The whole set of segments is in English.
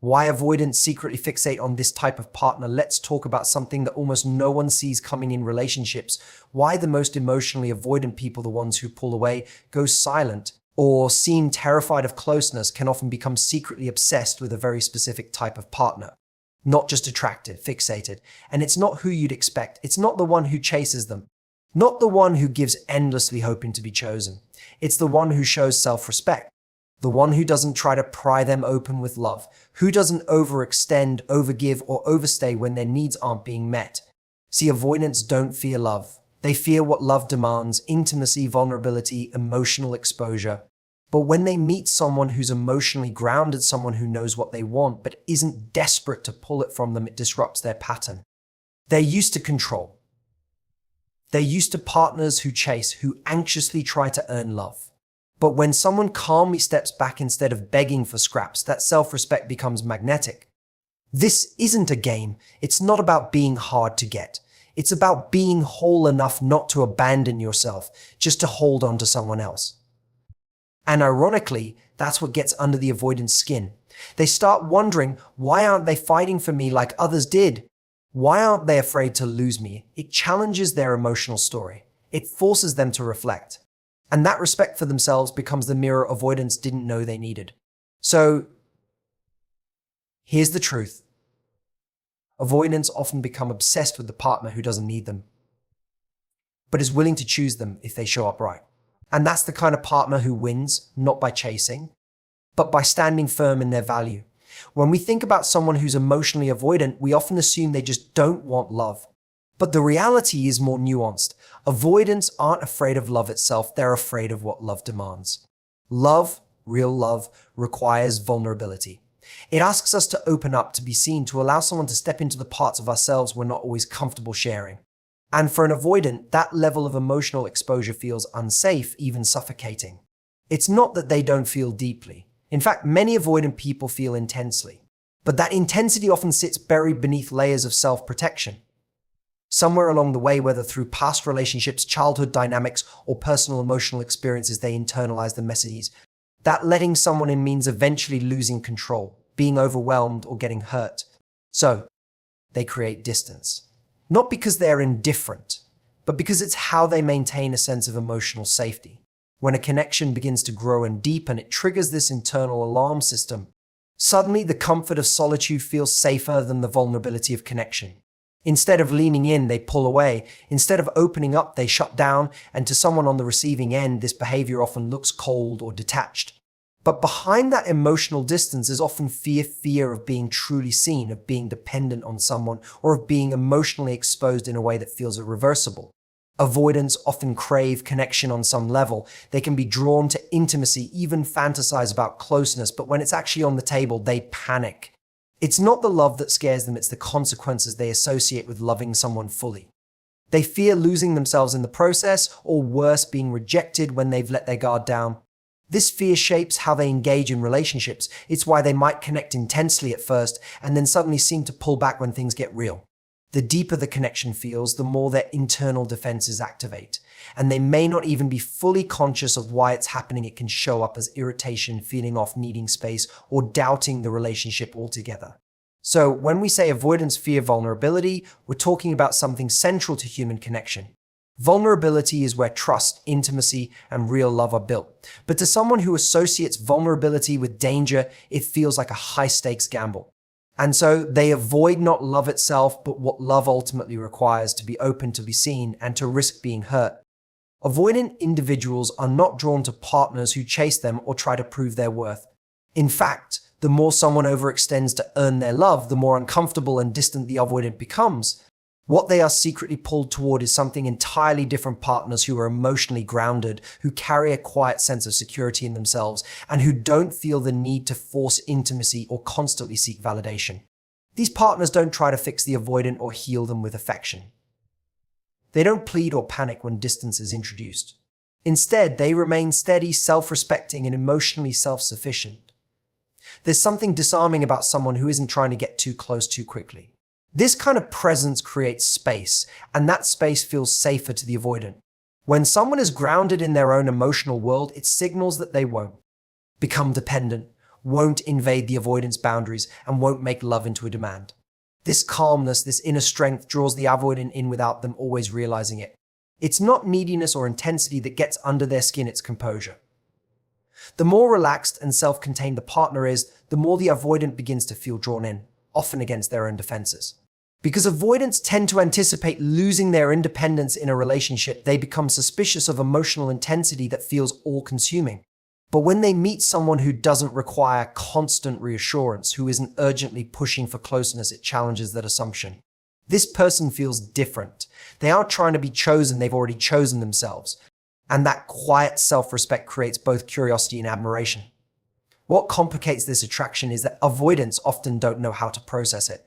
Why avoidants secretly fixate on this type of partner? Let's talk about something that almost no one sees coming in relationships. Why the most emotionally avoidant people, the ones who pull away, go silent, or seem terrified of closeness, can often become secretly obsessed with a very specific type of partner. Not just attracted, fixated. And it's not who you'd expect. It's not the one who chases them. Not the one who gives endlessly hoping to be chosen. It's the one who shows self-respect. The one who doesn't try to pry them open with love, who doesn't overextend, overgive, or overstay when their needs aren't being met. See, avoidants don't fear love. They fear what love demands: intimacy, vulnerability, emotional exposure. But when they meet someone who's emotionally grounded, someone who knows what they want but isn't desperate to pull it from them, it disrupts their pattern. They're used to control. They're used to partners who chase, who anxiously try to earn love. But when someone calmly steps back instead of begging for scraps, that self-respect becomes magnetic. This isn't a game. It's not about being hard to get. It's about being whole enough not to abandon yourself, just to hold on to someone else. And ironically, that's what gets under the avoidant's skin. They start wondering, why aren't they fighting for me like others did? Why aren't they afraid to lose me? It challenges their emotional story. It forces them to reflect. And that respect for themselves becomes the mirror avoidants didn't know they needed. So, here's the truth. Avoidants often become obsessed with the partner who doesn't need them, but is willing to choose them if they show up right. And that's the kind of partner who wins, not by chasing, but by standing firm in their value. When we think about someone who's emotionally avoidant, we often assume they just don't want love. But the reality is more nuanced. Avoidants aren't afraid of love itself, they're afraid of what love demands. Love, real love, requires vulnerability. It asks us to open up, to be seen, to allow someone to step into the parts of ourselves we're not always comfortable sharing. And for an avoidant, that level of emotional exposure feels unsafe, even suffocating. It's not that they don't feel deeply. In fact, many avoidant people feel intensely. But that intensity often sits buried beneath layers of self-protection. Somewhere along the way, whether through past relationships, childhood dynamics, or personal emotional experiences, they internalize the messages. That letting someone in means eventually losing control, being overwhelmed, or getting hurt. So, they create distance. Not because they're indifferent, but because it's how they maintain a sense of emotional safety. When a connection begins to grow and deepen, it triggers this internal alarm system. Suddenly, the comfort of solitude feels safer than the vulnerability of connection. Instead of leaning in, they pull away. Instead of opening up, they shut down. And to someone on the receiving end, this behavior often looks cold or detached. But behind that emotional distance is often fear of being truly seen, of being dependent on someone, or of being emotionally exposed in a way that feels irreversible. Avoidants often crave connection on some level. They can be drawn to intimacy, even fantasize about closeness, but when it's actually on the table, they panic. It's not the love that scares them, it's the consequences they associate with loving someone fully. They fear losing themselves in the process, or worse, being rejected when they've let their guard down. This fear shapes how they engage in relationships. It's why they might connect intensely at first, and then suddenly seem to pull back when things get real. The deeper the connection feels, the more their internal defenses activate. And they may not even be fully conscious of why it's happening. It can show up as irritation, feeling off, needing space, or doubting the relationship altogether. So when we say avoidants fear vulnerability, we're talking about something central to human connection. Vulnerability is where trust, intimacy, and real love are built. But to someone who associates vulnerability with danger, it feels like a high-stakes gamble. And so they avoid not love itself, but what love ultimately requires: to be open, to be seen, and to risk being hurt. Avoidant individuals are not drawn to partners who chase them or try to prove their worth. In fact, the more someone overextends to earn their love, the more uncomfortable and distant the avoidant becomes. What they are secretly pulled toward is something entirely different: partners who are emotionally grounded, who carry a quiet sense of security in themselves, and who don't feel the need to force intimacy or constantly seek validation. These partners don't try to fix the avoidant or heal them with affection. They don't plead or panic when distance is introduced. Instead, they remain steady, self-respecting, and emotionally self-sufficient. There's something disarming about someone who isn't trying to get too close too quickly. This kind of presence creates space, and that space feels safer to the avoidant. When someone is grounded in their own emotional world, it signals that they won't become dependent, won't invade the avoidance boundaries, and won't make love into a demand. This calmness, this inner strength draws the avoidant in without them always realizing it. It's not neediness or intensity that gets under their skin, it's composure. The more relaxed and self-contained the partner is, the more the avoidant begins to feel drawn in, often against their own defenses. Because avoidants tend to anticipate losing their independence in a relationship, they become suspicious of emotional intensity that feels all-consuming. But when they meet someone who doesn't require constant reassurance, who isn't urgently pushing for closeness, it challenges that assumption. This person feels different. They aren't trying to be chosen, they've already chosen themselves. And that quiet self-respect creates both curiosity and admiration. What complicates this attraction is that avoidants often don't know how to process it.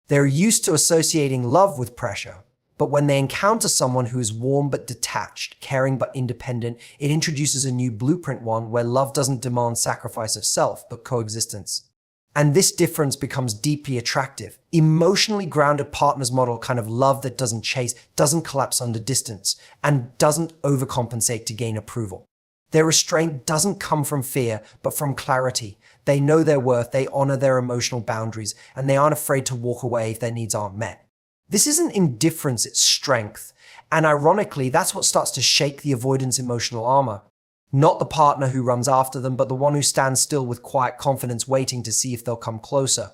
They're used to associating love with pressure, but when they encounter someone who is warm but detached, caring but independent, it introduces a new blueprint, one where love doesn't demand sacrifice of self, but coexistence. And this difference becomes deeply attractive. Emotionally grounded partners model kind of love that doesn't chase, doesn't collapse under distance, and doesn't overcompensate to gain approval. Their restraint doesn't come from fear, but from clarity. They know their worth, they honor their emotional boundaries, and they aren't afraid to walk away if their needs aren't met. This isn't indifference, it's strength. And ironically, that's what starts to shake the avoidance emotional armor. Not the partner who runs after them, but the one who stands still with quiet confidence, waiting to see if they'll come closer.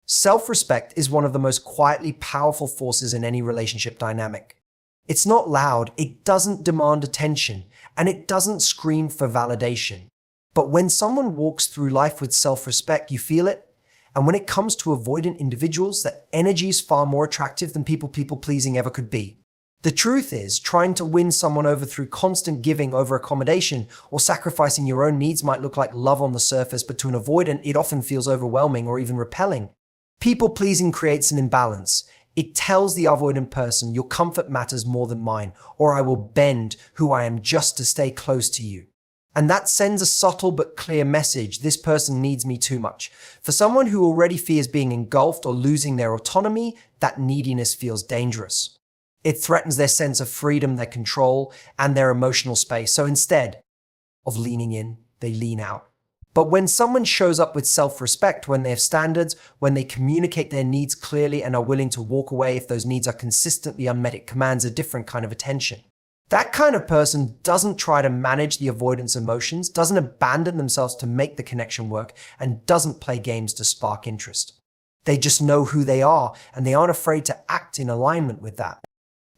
Self-respect is one of the most quietly powerful forces in any relationship dynamic. It's not loud, it doesn't demand attention, and it doesn't scream for validation. But when someone walks through life with self-respect, you feel it. And when it comes to avoidant individuals, that energy is far more attractive than people-pleasing ever could be. The truth is, trying to win someone over through constant giving over accommodation or sacrificing your own needs might look like love on the surface, but to an avoidant, it often feels overwhelming or even repelling. People-pleasing creates an imbalance. It tells the avoidant person, your comfort matters more than mine, or I will bend who I am just to stay close to you. And that sends a subtle but clear message: this person needs me too much. For someone who already fears being engulfed or losing their autonomy, that neediness feels dangerous. It threatens their sense of freedom, their control, and their emotional space. So instead of leaning in, they lean out. But when someone shows up with self-respect, when they have standards, when they communicate their needs clearly and are willing to walk away if those needs are consistently unmet, it commands a different kind of attention. That kind of person doesn't try to manage the avoidance emotions, doesn't abandon themselves to make the connection work, and doesn't play games to spark interest. They just know who they are, and they aren't afraid to act in alignment with that.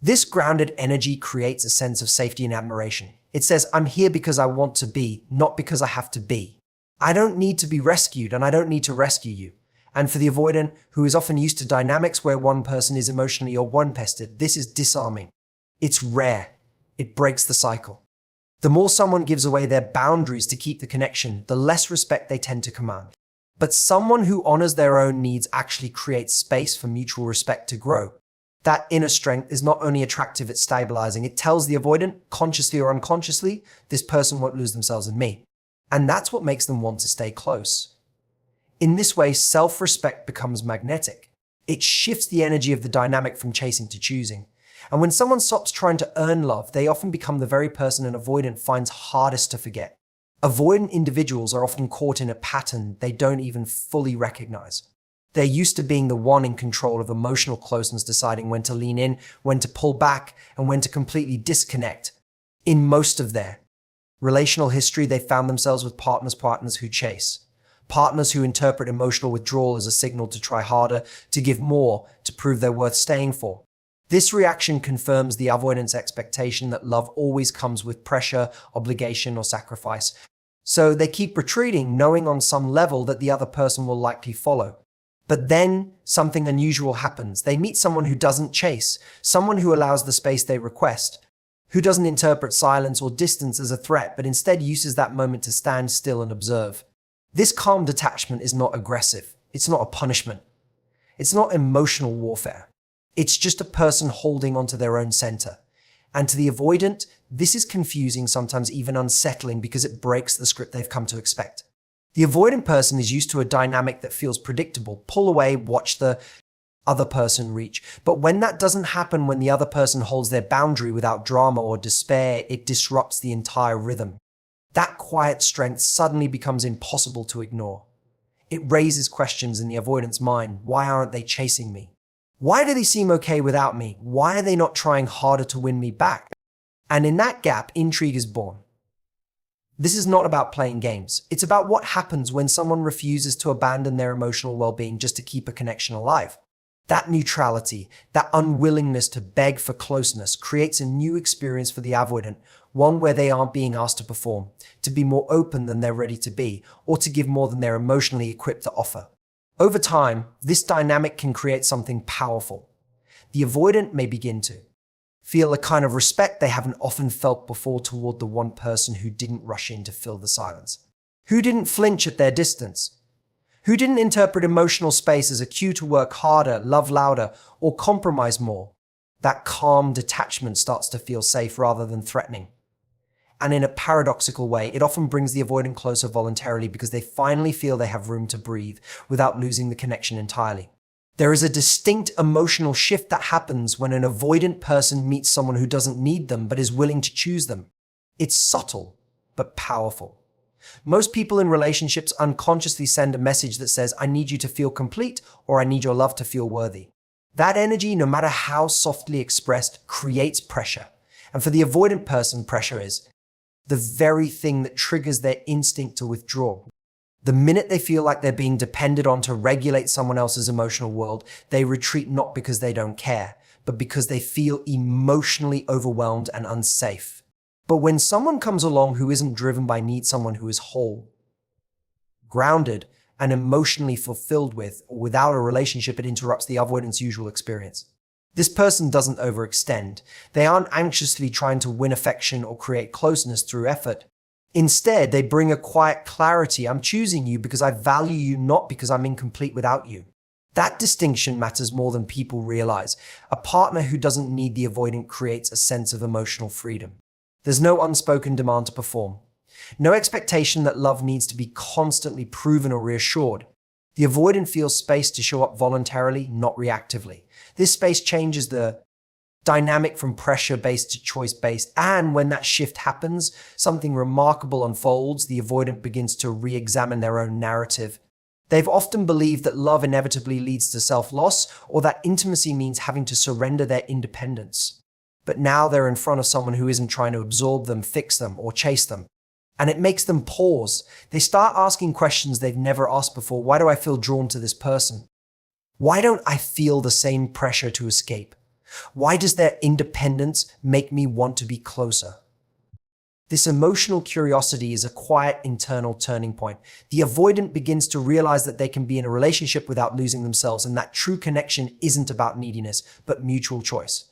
This grounded energy creates a sense of safety and admiration. It says, I'm here because I want to be, not because I have to be. I don't need to be rescued, and I don't need to rescue you. And for the avoidant, who is often used to dynamics where one person is emotionally or one-pested, this is disarming. It's rare. It breaks the cycle. The more someone gives away their boundaries to keep the connection, the less respect they tend to command. But someone who honors their own needs actually creates space for mutual respect to grow. That inner strength is not only attractive, it's stabilizing. It tells the avoidant, consciously or unconsciously, this person won't lose themselves in me. And that's what makes them want to stay close. In this way, self-respect becomes magnetic. It shifts the energy of the dynamic from chasing to choosing. And when someone stops trying to earn love, they often become the very person an avoidant finds hardest to forget. Avoidant individuals are often caught in a pattern they don't even fully recognize. They're used to being the one in control of emotional closeness, deciding when to lean in, when to pull back, and when to completely disconnect. In most of their relational history, they found themselves with partners who chase. Partners who interpret emotional withdrawal as a signal to try harder, to give more, to prove they're worth staying for. This reaction confirms the avoidant's expectation that love always comes with pressure, obligation, or sacrifice. So they keep retreating, knowing on some level that the other person will likely follow. But then something unusual happens. They meet someone who doesn't chase, someone who allows the space they request, who doesn't interpret silence or distance as a threat, but instead uses that moment to stand still and observe. This calm detachment is not aggressive. It's not a punishment. It's not emotional warfare. It's just a person holding onto their own center. And to the avoidant, this is confusing, sometimes even unsettling, because it breaks the script they've come to expect. The avoidant person is used to a dynamic that feels predictable. Pull away, watch the other person reach. But when that doesn't happen, when the other person holds their boundary without drama or despair, it disrupts the entire rhythm. That quiet strength suddenly becomes impossible to ignore. It raises questions in the avoidant's mind. Why aren't they chasing me? Why do they seem okay without me? Why are they not trying harder to win me back? And in that gap, intrigue is born. This is not about playing games. It's about what happens when someone refuses to abandon their emotional well-being just to keep a connection alive. That neutrality, that unwillingness to beg for closeness creates a new experience for the avoidant, one where they aren't being asked to perform, to be more open than they're ready to be, or to give more than they're emotionally equipped to offer. Over time, this dynamic can create something powerful. The avoidant may begin to feel a kind of respect they haven't often felt before toward the one person who didn't rush in to fill the silence, who didn't flinch at their distance, who didn't interpret emotional space as a cue to work harder, love louder, or compromise more. That calm detachment starts to feel safe rather than threatening. And in a paradoxical way, it often brings the avoidant closer voluntarily because they finally feel they have room to breathe without losing the connection entirely. There is a distinct emotional shift that happens when an avoidant person meets someone who doesn't need them but is willing to choose them. It's subtle, but powerful. Most people in relationships unconsciously send a message that says, I need you to feel complete, or I need your love to feel worthy. That energy, no matter how softly expressed, creates pressure. And for the avoidant person, pressure is the very thing that triggers their instinct to withdraw. The minute they feel like they're being depended on to regulate someone else's emotional world, they retreat not because they don't care, but because they feel emotionally overwhelmed and unsafe. But when someone comes along who isn't driven by need, someone who is whole, grounded, and emotionally fulfilled with, or without a relationship, it interrupts the avoidant's usual experience. This person doesn't overextend. They aren't anxiously trying to win affection or create closeness through effort. Instead, they bring a quiet clarity. I'm choosing you because I value you, not because I'm incomplete without you. That distinction matters more than people realize. A partner who doesn't need the avoidant creates a sense of emotional freedom. There's no unspoken demand to perform. No expectation that love needs to be constantly proven or reassured. The avoidant feels space to show up voluntarily, not reactively. This space changes the dynamic from pressure-based to choice-based, and when that shift happens, something remarkable unfolds. The avoidant begins to re-examine their own narrative. They've often believed that love inevitably leads to self-loss, or that intimacy means having to surrender their independence. But now they're in front of someone who isn't trying to absorb them, fix them, or chase them. And it makes them pause. They start asking questions they've never asked before. Why do I feel drawn to this person? Why don't I feel the same pressure to escape? Why does their independence make me want to be closer? This emotional curiosity is a quiet internal turning point. The avoidant begins to realize that they can be in a relationship without losing themselves, and that true connection isn't about neediness, but mutual choice.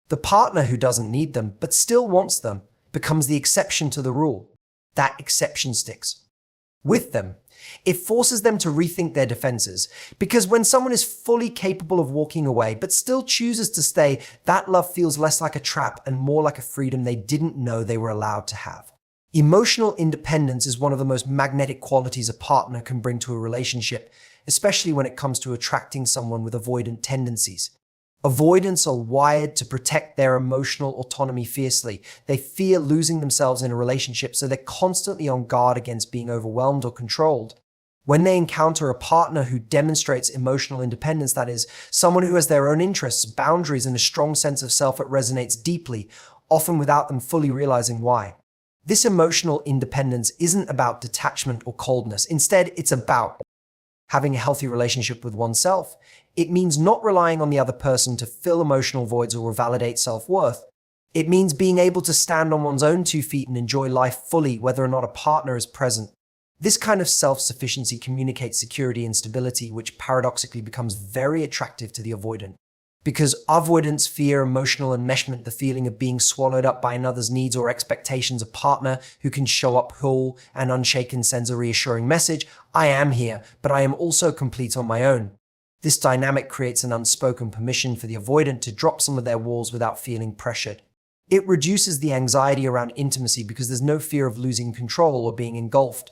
The partner who doesn't need them, but still wants them, becomes the exception to the rule. That exception sticks with them. It forces them to rethink their defenses, because when someone is fully capable of walking away but still chooses to stay, that love feels less like a trap and more like a freedom they didn't know they were allowed to have. Emotional independence is one of the most magnetic qualities a partner can bring to a relationship, especially when it comes to attracting someone with avoidant tendencies. Avoidants are wired to protect their emotional autonomy fiercely. They fear losing themselves in a relationship, so they're constantly on guard against being overwhelmed or controlled. When they encounter a partner who demonstrates emotional independence, that is, someone who has their own interests, boundaries, and a strong sense of self, it resonates deeply, often without them fully realizing why. This emotional independence isn't about detachment or coldness. Instead, it's about having a healthy relationship with oneself. It means not relying on the other person to fill emotional voids or validate self-worth. It means being able to stand on one's own 2 feet and enjoy life fully, whether or not a partner is present. This kind of self-sufficiency communicates security and stability, which paradoxically becomes very attractive to the avoidant. Because avoidants fear emotional enmeshment, the feeling of being swallowed up by another's needs or expectations. A partner who can show up whole and unshaken sends a reassuring message: I am here, but I am also complete on my own. This dynamic creates an unspoken permission for the avoidant to drop some of their walls without feeling pressured. It reduces the anxiety around intimacy because there's no fear of losing control or being engulfed.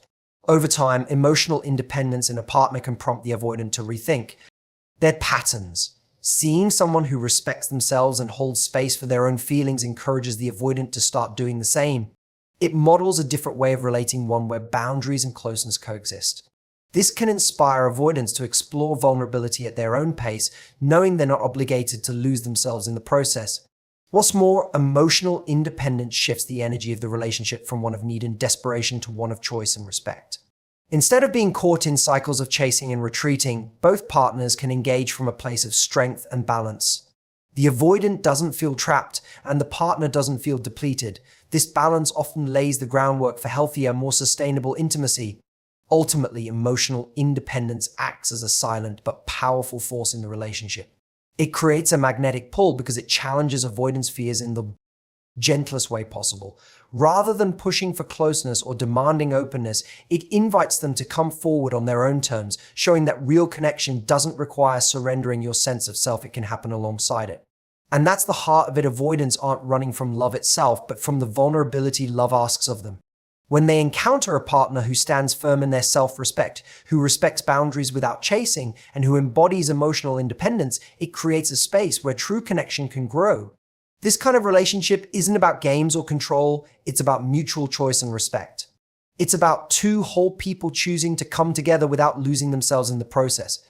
Over time, emotional independence in a partner can prompt the avoidant to rethink their patterns. Seeing someone who respects themselves and holds space for their own feelings encourages the avoidant to start doing the same. It models a different way of relating, one where boundaries and closeness coexist. This can inspire avoidants to explore vulnerability at their own pace, knowing they're not obligated to lose themselves in the process. What's more, emotional independence shifts the energy of the relationship from one of need and desperation to one of choice and respect. Instead of being caught in cycles of chasing and retreating, both partners can engage from a place of strength and balance. The avoidant doesn't feel trapped, and the partner doesn't feel depleted. This balance often lays the groundwork for healthier, more sustainable intimacy. Ultimately, emotional independence acts as a silent but powerful force in the relationship. It creates a magnetic pull because it challenges avoidance fears in the gentlest way possible. Rather than pushing for closeness or demanding openness, it invites them to come forward on their own terms, showing that real connection doesn't require surrendering your sense of self, it can happen alongside it. And that's the heart of it. Avoidants aren't running from love itself, but from the vulnerability love asks of them. When they encounter a partner who stands firm in their self-respect, who respects boundaries without chasing, and who embodies emotional independence, it creates a space where true connection can grow. This kind of relationship isn't about games or control, it's about mutual choice and respect. It's about two whole people choosing to come together without losing themselves in the process.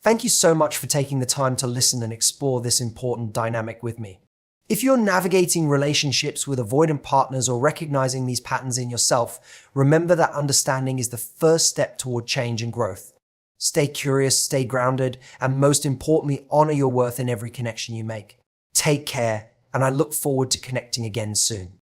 Thank you so much for taking the time to listen and explore this important dynamic with me. If you're navigating relationships with avoidant partners or recognizing these patterns in yourself, remember that understanding is the first step toward change and growth. Stay curious, stay grounded, and most importantly, honor your worth in every connection you make. Take care, and I look forward to connecting again soon.